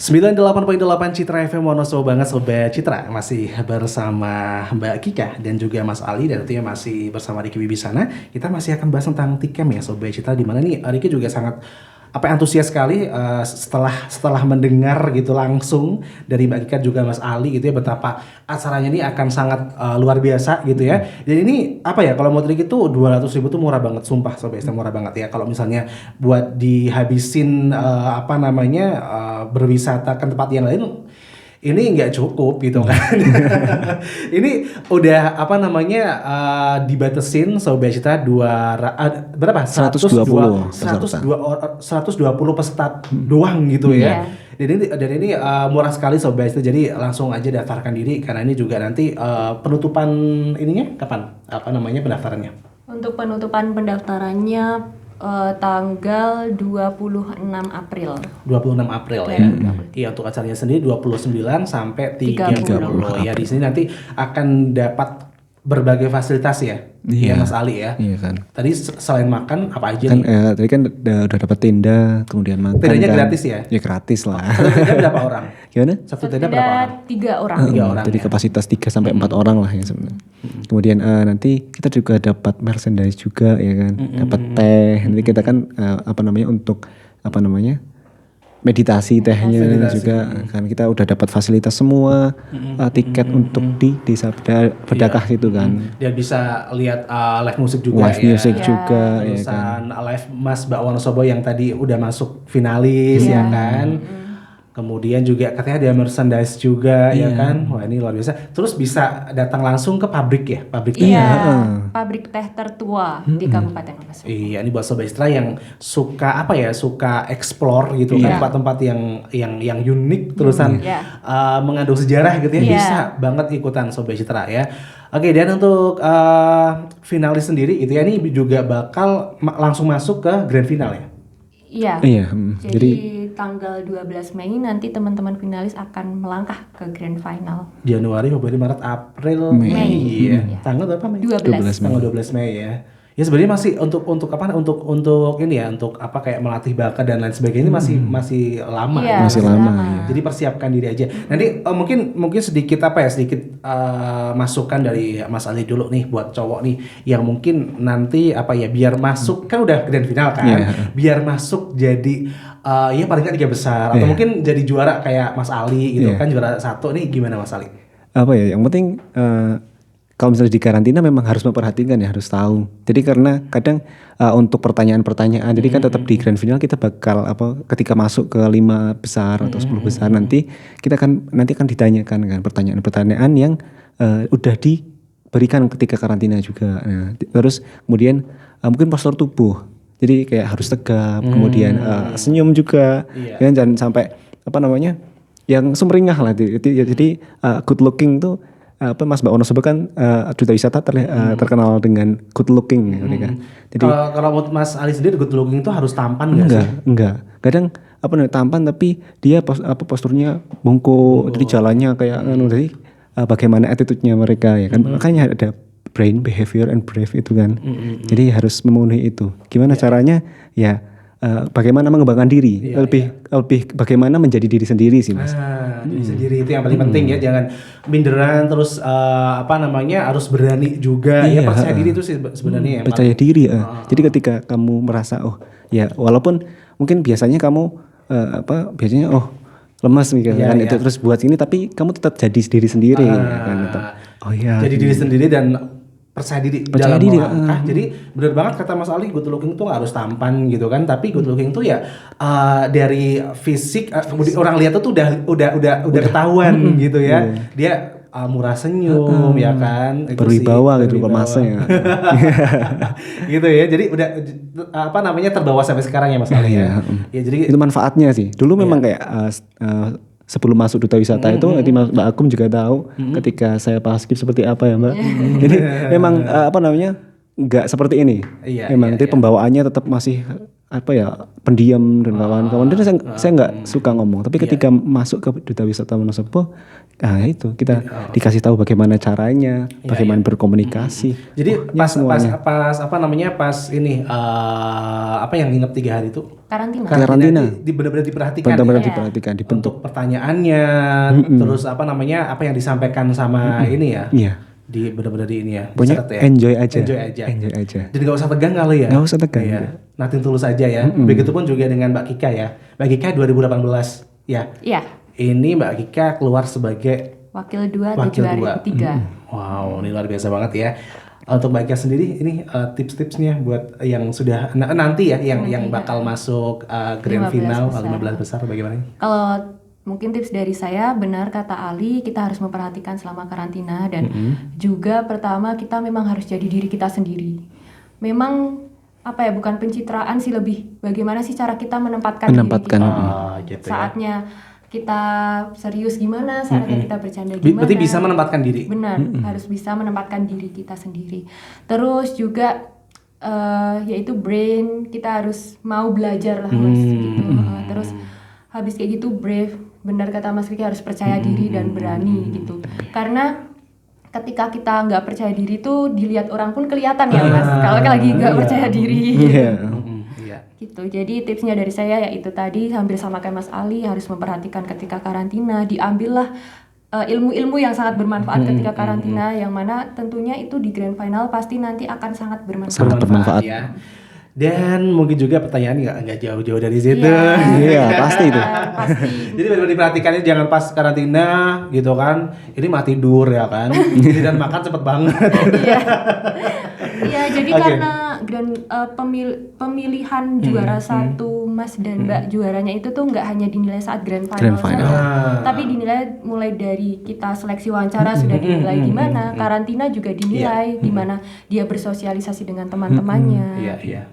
98.8 Citra FM Wonosobo banget Sobat Citra. Masih bersama Mbak Kika dan juga Mas Ali. Dan tentunya masih bersama Riki Wibisana. Kita masih akan bahas tentang Tikem ya Sobat Citra. Dimana nih Riki juga sangat antusias sekali setelah mendengar gitu langsung dari Mbak Kika juga Mas Ali gitu ya, betapa acaranya ini akan sangat luar biasa gitu ya. Dan ini apa ya, kalau menurut Riki tuh 200.000 tuh murah banget, sumpah Sobat Citra, murah banget ya. Kalau misalnya buat dihabisin berwisata ke tempat yang lain, ini nggak cukup gitu kan. Ini udah dibatesin Sobat Citra berapa? 120 peserta doang gitu ya. Dan ini murah sekali Sobat Citra. Jadi langsung aja daftarkan diri, karena ini juga nanti penutupan ininya kapan? Pendaftarannya? Untuk penutupan pendaftarannya tanggal 26 April. 26 April ya. Iya, untuk acaranya sendiri 29 sampai 30. Ya, di sini nanti akan dapat berbagai fasilitas ya. Iya, Mas Ali ya. Iya kan. Tadi selain makan apa aja kan, nih? tadi kan udah dapat tenda, kemudian makan. Tendanya kan. gratis ya? Ya gratis lah. Satu tenda berapa orang? Gimana? Satu tenda berapa orang? 3 orang. 3 orang. Jadi ya? kapasitas 3 sampai 4 orang lah ya sebenarnya. Kemudian nanti kita juga dapat merchandise juga ya kan. Dapat teh. Nanti kita kan untuk meditasi tehnya juga kan, kita udah dapat fasilitas semua, tiket untuk di desa Bedakah itu kan. Dan bisa lihat live musik juga live music juga ya kan. Live Mas Mbak Wonosobo yang tadi udah masuk finalis ya kan. Kemudian juga katanya ada merchandise juga ya kan. Wah, ini luar biasa. Terus bisa datang langsung ke pabrik ya, pabrik teh. Pabrik teh tertua di Kabupaten Wonosobo. Iya, ini buat Sobat Citra yang suka suka explore gitu kan, tempat-tempat yang unik terusan mengandung sejarah gitu ya. Bisa banget ikutan Sobat Citra ya. Oke, dan untuk finalis sendiri itu ya, ini juga bakal langsung masuk ke grand final ya. Iya. Jadi tanggal 12 Mei nanti teman-teman finalis akan melangkah ke grand final. Januari, Februari, Maret, April, Mei. Iya. Tanggal berapa Mei? 12 Tanggal 12 Mei ya. Ya sebenarnya masih untuk ini ya, untuk kayak melatih bakat dan lain sebagainya masih lama. Iya, masih lama. Ya. Jadi persiapkan diri aja. Nanti mungkin sedikit masukan dari Mas Ali dulu nih buat cowok nih yang mungkin nanti biar masuk, kan udah grand final kan. Biar masuk jadi paling nggak 3 besar atau mungkin jadi juara kayak Mas Ali gitu kan, juara 1 nih, gimana Mas Ali? Yang penting kalau misalnya di karantina memang harus memperhatikan ya, harus tahu. Jadi karena kadang untuk pertanyaan-pertanyaan, jadi kan tetap di grand final kita bakal ketika masuk ke 5 besar atau 10 besar nanti akan ditanyakan kan pertanyaan-pertanyaan yang udah diberikan ketika karantina juga. Nah, terus kemudian mungkin postur tubuh. Jadi kayak harus tegap, kemudian senyum juga, kan, jangan sampai yang sumringah lah. Jadi good looking tuh. Mas Mbak Wonosobo kan duta wisata terkenal dengan good looking gitu kan. Jadi kalau Mas Ali sendiri good looking itu harus tampan nggak sih? Enggak. Kadang tampan tapi dia posturnya bungkuk, jadi jalannya kayak jadi bagaimana attitude-nya mereka ya kan. Makanya ada brain, behavior and brave itu kan. Jadi harus memenuhi itu. Gimana caranya? Ya bagaimana mengembangkan diri, lebih bagaimana menjadi diri sendiri sih Mas. Diri sendiri itu yang paling penting ya, jangan minderan, terus harus berani juga ya, percaya diri itu sih sebenarnya. Percaya diri. Jadi ketika kamu merasa walaupun mungkin biasanya kamu lemas kan itu terus buat ini, tapi kamu tetap jadi diri sendiri kan. Jadi diri sendiri dan percaya diri dalam melangkah. Jadi benar banget kata Mas Ali, good looking tuh harus tampan gitu kan, tapi good looking tuh ya dari fisik, kemudian orang lihat tuh udah ketahuan gitu ya. Dia murah senyum ya kan, berwibawa gitu masanya. Gitu ya. Jadi udah terbawa sampai sekarang ya Mas Ali ya. Ya jadi itu manfaatnya sih. Dulu memang kayak sebelum masuk duta wisata itu, nanti Mbak Akum juga tahu ketika saya paskib seperti apa ya Mbak. Jadi memang nggak seperti ini. Memang pembawaannya tetap masih apa ya, pendiam dan kawan-kawan. Dan saya nggak suka ngomong. Tapi ketika masuk ke Duta Wisata Wonosobo, ya itu kita dikasih tahu bagaimana caranya, bagaimana berkomunikasi. Jadi pas apa namanya, pas ini apa yang nginep 3 hari itu? Karantina. Benar-benar diperhatikan. Benar-benar diperhatikan, dibentuk. Untuk pertanyaannya, terus apa namanya, apa yang disampaikan sama ini ya? Iya. Di benar-benar di ini ya. Pokoknya enjoy aja. Enjoy aja. Jadi gak usah tegang kali ya. Gak usah tegang. Iya. Nothing tulus aja ya. Begitupun juga dengan Mbak Kika ya. Mbak Kika 2018 ya. Iya. Ini Mbak Kika keluar sebagai Wakil 2 di juara ketiga. Wow, ini luar biasa banget ya. Untuk Mbak Kika sendiri ini tips-tipsnya buat yang sudah nanti ya, yang bakal masuk grand 15 final besar. 15 besar bagaimana? Kalau mungkin tips dari saya, benar kata Ali, kita harus memperhatikan selama karantina dan juga pertama kita memang harus jadi diri kita sendiri. Memang apa ya, bukan pencitraan sih, lebih bagaimana sih cara kita menempatkan diri kita. Gitu Saatnya kita serius gimana, saatnya kita bercanda gimana. Berarti bisa menempatkan diri. Benar, harus bisa menempatkan diri kita sendiri. Terus juga yaitu brain, kita harus mau belajar lah Mas gitu. Terus habis kayak gitu brave, benar kata Mas Riki, harus percaya diri dan berani gitu. Karena ketika kita nggak percaya diri tuh dilihat orang pun kelihatan ya Mas. Kalau lagi nggak percaya diri. Iya. Gitu. Jadi tipsnya dari saya yaitu tadi, hampir sama kayak Mas Ali, harus memperhatikan ketika karantina, diambillah ilmu-ilmu yang sangat bermanfaat ketika karantina, yang mana tentunya itu di grand final pasti nanti akan sangat bermanfaat. Sangat bermanfaat Ya. Dan mungkin juga pertanyaan nggak jauh-jauh dari situ. Iya, pasti itu. Pasti. Jadi benar-benar diperhatikannya, jangan pas karantina gitu kan. Ini mah tidur ya kan. Ini dan makan cepet banget. Iya, jadi karena pemilihan juara 1 Mas dan Mbak juaranya itu tuh nggak hanya dinilai saat grand final, saja, tapi dinilai mulai dari kita seleksi wawancara sudah dinilai gimana, karantina juga dinilai gimana dia bersosialisasi dengan teman-temannya. Iya.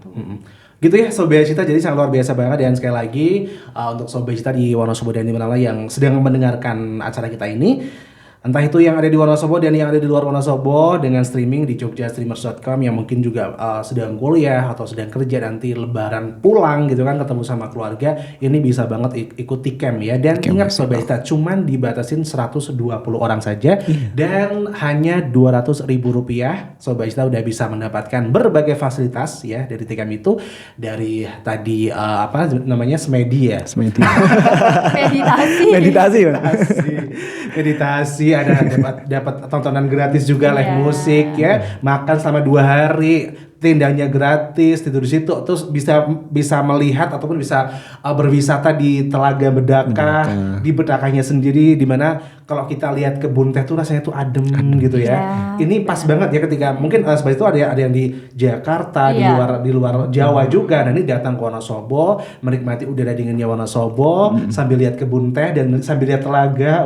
Gitu ya Sobat Cita, jadi sangat luar biasa banget. Dan sekali lagi untuk Sobat Cita di Wonosobo dan di mana yang sedang mendengarkan acara kita ini, entah itu yang ada di Wonosobo dan yang ada di luar Wonosobo, dengan streaming di jogjastreamers.com, yang mungkin juga sedang kuliah atau sedang kerja, nanti lebaran pulang gitu kan, ketemu sama keluarga, ini bisa banget ikut T-Camp ya. Dan ingat Sobat Cita, cuman dibatasin 120 orang saja, dan hanya Rp200.000 Sobat Cita udah bisa mendapatkan berbagai fasilitas ya dari T-Camp itu. Dari tadi apa namanya, semedi ya, meditasi, ada dapat tontonan gratis juga, live musik ya, makan selama 2 hari, tendanya gratis, tidur di situ, terus bisa melihat ataupun bisa berwisata di Telaga Bedaka, di Bedakanya sendiri, dimana kalau kita lihat kebun teh tuh rasanya tuh adem gitu ya. Ini pas banget ya ketika mungkin seperti itu ada yang di Jakarta, di luar Jawa juga. Nah ini datang ke Wonosobo, menikmati udara dinginnya Wonosobo, sambil lihat kebun teh dan sambil lihat telaga.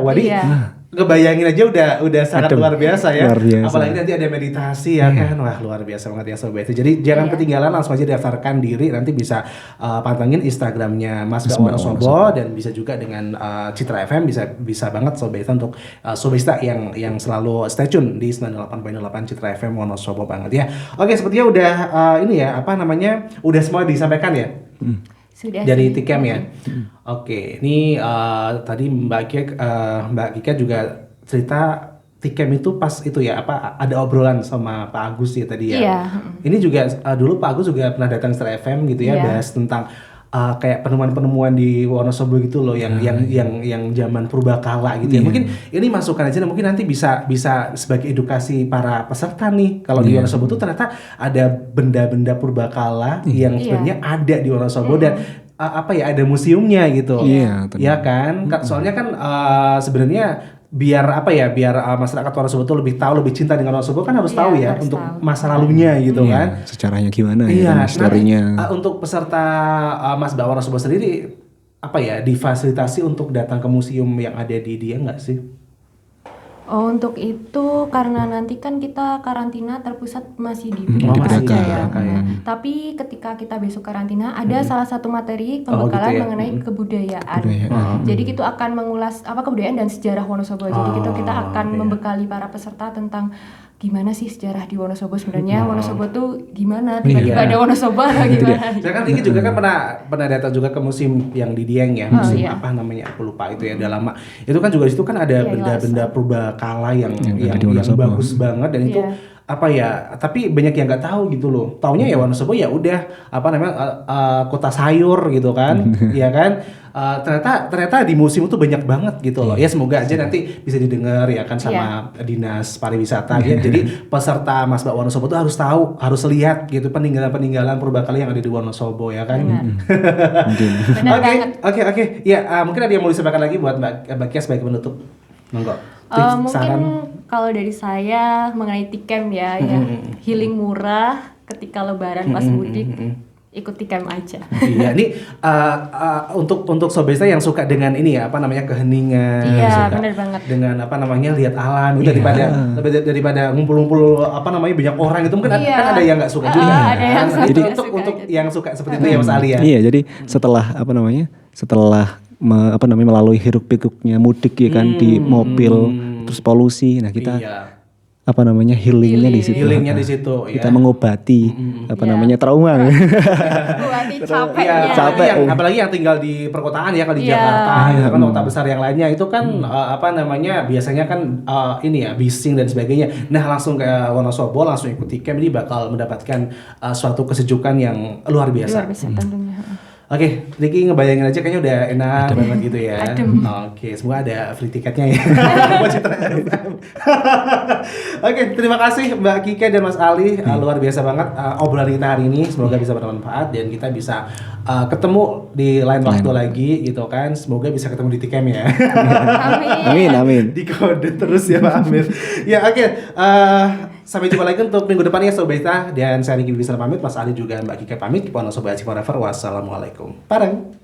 Ngebayangin aja udah sangat luar biasa ya. Apalagi nanti ada meditasi ya kan. Wah, luar biasa banget ya Sobat. Jadi jangan ketinggalan, langsung aja daftarkan diri. Nanti bisa pantengin Instagramnya Mas Wonosobo, dan bisa juga dengan Citra FM, bisa banget Sobat untuk Sobat yang selalu stay tune di 98.8 Citra FM Wonosobo banget ya. Oke, sepertinya udah ini ya, apa namanya, udah semua disampaikan ya. Sudah dari T-Camp ya. Oke, ini tadi Mbak Kika juga cerita T-Camp itu pas itu ya, apa ada obrolan sama Pak Agus ya tadi ya. Iya. Ini juga dulu Pak Agus juga pernah datang Star FM gitu ya, bahas tentang kayak penemuan-penemuan di Wonosobo gitu loh, yang zaman purbakala gitu ya. Mungkin ini masukan aja, mungkin nanti bisa sebagai edukasi para peserta nih. Kalau di Wonosobo tuh ternyata ada benda-benda purbakala yang sebenarnya ada di Wonosobo, dan ada museumnya gitu. Iya kan? Soalnya kan sebenarnya biar masyarakat Wonosobo tuh lebih tahu, lebih cinta dengan Wonosobo, kan harus tahu ya, untuk masa lalunya gitu kan. Sejarahnya gimana ya, historinya. Untuk peserta Mas Mbak Wonosobo sendiri, difasilitasi untuk datang ke museum yang ada di dia nggak sih? Oh, untuk itu karena nanti kan kita karantina terpusat masih di Bedaka ya. Tapi ketika kita besok karantina ada salah satu materi pembekalan mengenai kebudayaan. Jadi itu akan mengulas kebudayaan dan sejarah Wonosobo. Jadi kita akan membekali para peserta tentang gimana sih sejarah di Wonosobo sebenarnya, Wonosobo tuh gimana, tiba-tiba ada Wonosobo atau gimana. Saya kan Riki juga kan pernah datang juga ke musim yang di Dieng ya, musim iya. apa namanya aku lupa itu ya, udah lama. Itu kan juga di situ kan ada Iya, benda-benda purbakala yang ada di Wonosobo. bagus banget dan itu Iya. apa ya, tapi banyak yang nggak tahu gitu loh. Taunya ya Wonosobo ya udah apa namanya kota sayur gitu kan, ya kan. Ternyata di museum itu banyak banget gitu loh. Ya semoga aja nanti bisa didengar ya kan sama dinas pariwisata ya. Jadi peserta Mas Mbak Wonosobo tuh harus tahu, harus lihat gitu peninggalan purbakala yang ada di Wonosobo ya kan. Benar banget. Oke. Ya mungkin ada yang mau disampaikan lagi buat Mbak Kia sebagai penutup. Monggo. Mungkin kalau dari saya mengenai Tikem ya, healing murah ketika lebaran pas mudik, ikut Tikem aja. Iya, ini untuk sobat saya yang suka dengan ini ya, apa namanya keheningan, Iya, suka bener banget. dengan apa namanya lihat alam, itu daripada ngumpul-ngumpul apa namanya banyak orang itu mungkin Iya. kan ada yang nggak suka juga. Ada yang Nah, itu nggak untuk suka untuk gitu. yang suka seperti itu ya Mas Ali ya. Iya, jadi setelah melalui hiruk pikuknya mudik ya kan di mobil, terus polusi. Nah, kita Iya. healingnya di situ. Healingnya di situ Kita ya. mengobati trauma. Buati capek Iya, ya. capek. apalagi yang tinggal di perkotaan ya, kalau di Iya. Jakarta, gitu kan kota besar yang lainnya itu kan biasanya kan ini ya bising dan sebagainya. Nah langsung ke Wonosobo langsung ikut Tikem ini bakal mendapatkan suatu kesejukan yang luar Luar biasa. biasa tentunya. Oke, Ricky ngebayangin aja kayaknya udah enak banget gitu ya. Adem. Oke, semoga ada free tiketnya ya. Buat Citra FM. Oke, terima kasih Mbak Kika dan Mas Ali. Luar biasa banget obrolan kita hari ini. Semoga bisa bermanfaat dan kita bisa ketemu di lain waktu lagi gitu kan. Semoga bisa ketemu di Tikem ya. Amin. Di kode terus ya Pak Amir. Ya oke. Sampai jumpa lagi untuk minggu depan ya Sobat Ita. Dan saya Riki bisa pamit, Mas Ali juga Mbak Kika pamit. Wonosobo Aci Forever. Wassalamualaikum. Pareng.